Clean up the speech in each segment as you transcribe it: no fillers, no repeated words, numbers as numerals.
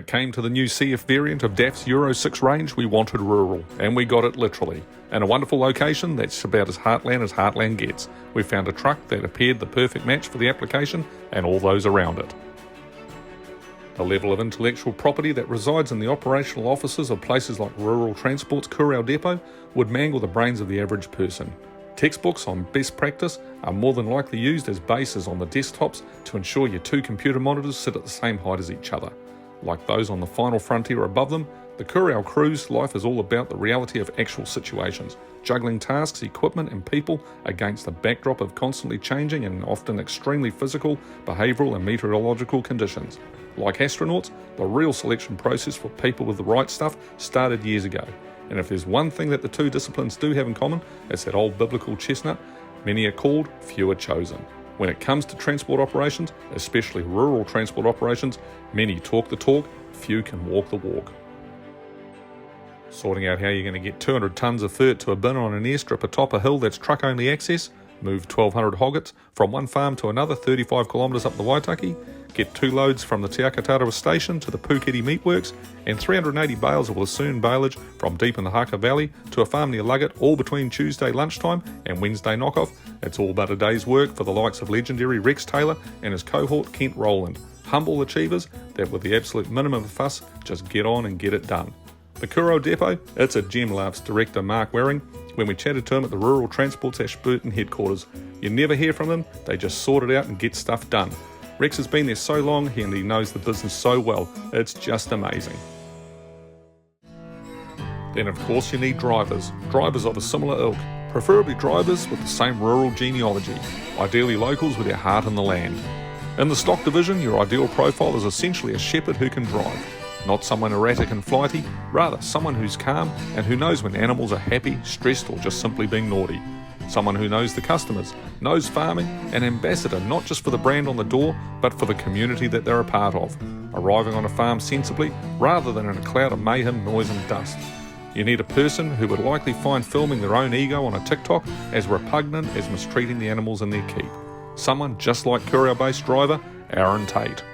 it came to the new CF variant of DAF's Euro-6 range, we wanted rural, and we got it literally. In a wonderful location that's about as heartland gets, we found a truck that appeared the perfect match for the application and all those around it. The level of intellectual property that resides in the operational offices of places like Rural Transport's Coorau Depot would mangle the brains of the average person. Textbooks on best practice are more than likely used as bases on the desktops to ensure your two computer monitors sit at the same height as each other. Like those on the final frontier above them, the Coorau crew's life is all about the reality of actual situations, juggling tasks, equipment and people against the backdrop of constantly changing and often extremely physical, behavioural and meteorological conditions. Like astronauts, the real selection process for people with the right stuff started years ago. And if there's one thing that the two disciplines do have in common, it's that old biblical chestnut: many are called, few are chosen. When it comes to transport operations, especially rural transport operations, many talk the talk, few can walk the walk. Sorting out how you're going to get 200 tonnes of dirt to a bin on an airstrip atop a hill that's truck-only access, move 1,200 hoggets from one farm to another 35 kilometres up the Waitaki, get 2 loads from the Te Akatarawa station to the Puketi meatworks, and 380 bales of Lassoon baleage from deep in the Haka Valley to a farm near Luggett, all between Tuesday lunchtime and Wednesday knockoff. It's all but a day's work for the likes of legendary Rex Taylor and his cohort Kent Rowland, humble achievers that with the absolute minimum of fuss just get on and get it done. The Coorau Depot, it's a gem, laughs director Mark Waring when we chatted to him at the Rural Transport's Ashburton headquarters. You never hear from them, they just sort it out and get stuff done. Rex has been there so long and he knows the business so well, it's just amazing. Then of course you need drivers of a similar ilk, preferably drivers with the same rural genealogy, ideally locals with their heart in the land. In the stock division, your ideal profile is essentially a shepherd who can drive. Not someone erratic and flighty, rather someone who's calm and who knows when animals are happy, stressed or just simply being naughty. Someone who knows the customers, knows farming, an ambassador not just for the brand on the door, but for the community that they're a part of, arriving on a farm sensibly rather than in a cloud of mayhem, noise and dust. You need a person who would likely find filming their own ego on a TikTok as repugnant as mistreating the animals in their keep. Someone just like Coorau-based driver Aaron Tate.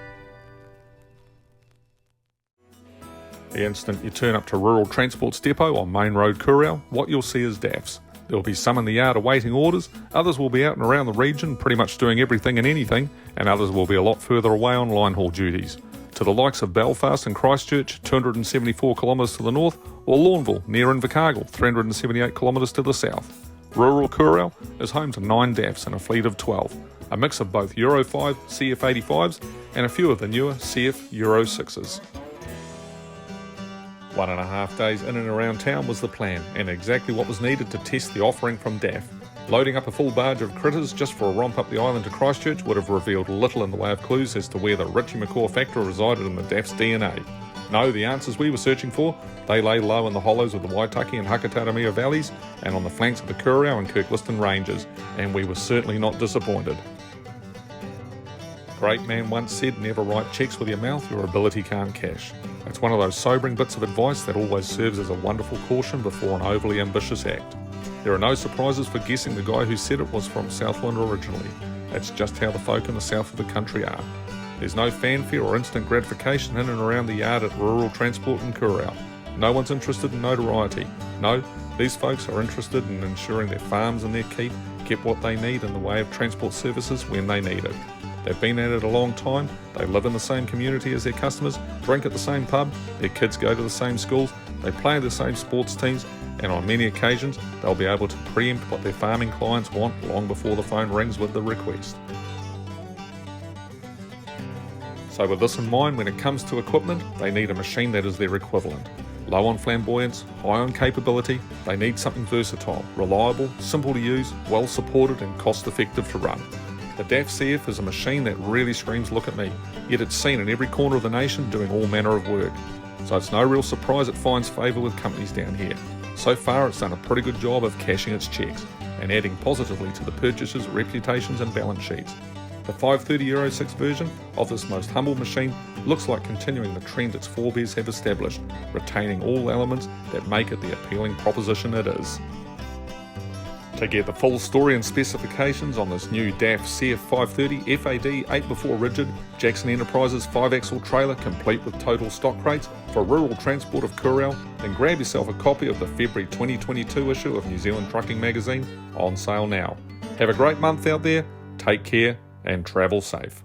The instant you turn up to Rural Transport's depot on Main Road Coorau, what you'll see is DAFs. There will be some in the yard awaiting orders, others will be out and around the region pretty much doing everything and anything, and others will be a lot further away on line haul duties. To the likes of Belfast and Christchurch, 274 kilometres to the north, or Lawnville, near Invercargill, 378 kilometres to the south. Rural Coorau is home to 9 DAFs and a fleet of 12, a mix of both Euro 5 CF85s and a few of the newer CF Euro-6s. 1.5 days in and around town was the plan, and exactly what was needed to test the offering from DAF. Loading up a full barge of critters just for a romp up the island to Christchurch would have revealed little in the way of clues as to where the Richie McCaw factor resided in the DAF's DNA. No, the answers we were searching for, they lay low in the hollows of the Waitaki and Hakataramia valleys and on the flanks of the Coorau and Kirkliston ranges, and we were certainly not disappointed. A great man once said, never write cheques with your mouth your ability can't cash. It's one of those sobering bits of advice that always serves as a wonderful caution before an overly ambitious act. There are no surprises for guessing the guy who said it was from Southland originally. That's just how the folk in the south of the country are. There's no fanfare or instant gratification in and around the yard at Rural Transport in Coorau. No one's interested in notoriety. No, these folks are interested in ensuring their farms and their keep get what they need in the way of transport services when they need it. They've been at it a long time, they live in the same community as their customers, drink at the same pub, their kids go to the same schools, they play the same sports teams, and on many occasions they'll be able to preempt what their farming clients want long before the phone rings with the request. So with this in mind, when it comes to equipment, they need a machine that is their equivalent. Low on flamboyance, high on capability, they need something versatile, reliable, simple to use, well supported and cost effective to run. The DAF CF is a machine that really screams look at me, yet it's seen in every corner of the nation doing all manner of work. So it's no real surprise it finds favour with companies down here. So far it's done a pretty good job of cashing its cheques and adding positively to the purchasers' reputations and balance sheets. The 530 Euro-6 version of this most humble machine looks like continuing the trend its forebears have established, retaining all elements that make it the appealing proposition it is. To get the full story and specifications on this new DAF CF530 FAD 8x4 rigid Jackson Enterprises 5-axle trailer complete with total stock crates for rural transport of Kurau, then grab yourself a copy of the February 2022 issue of New Zealand Trucking Magazine on sale now. Have a great month out there, take care and travel safe.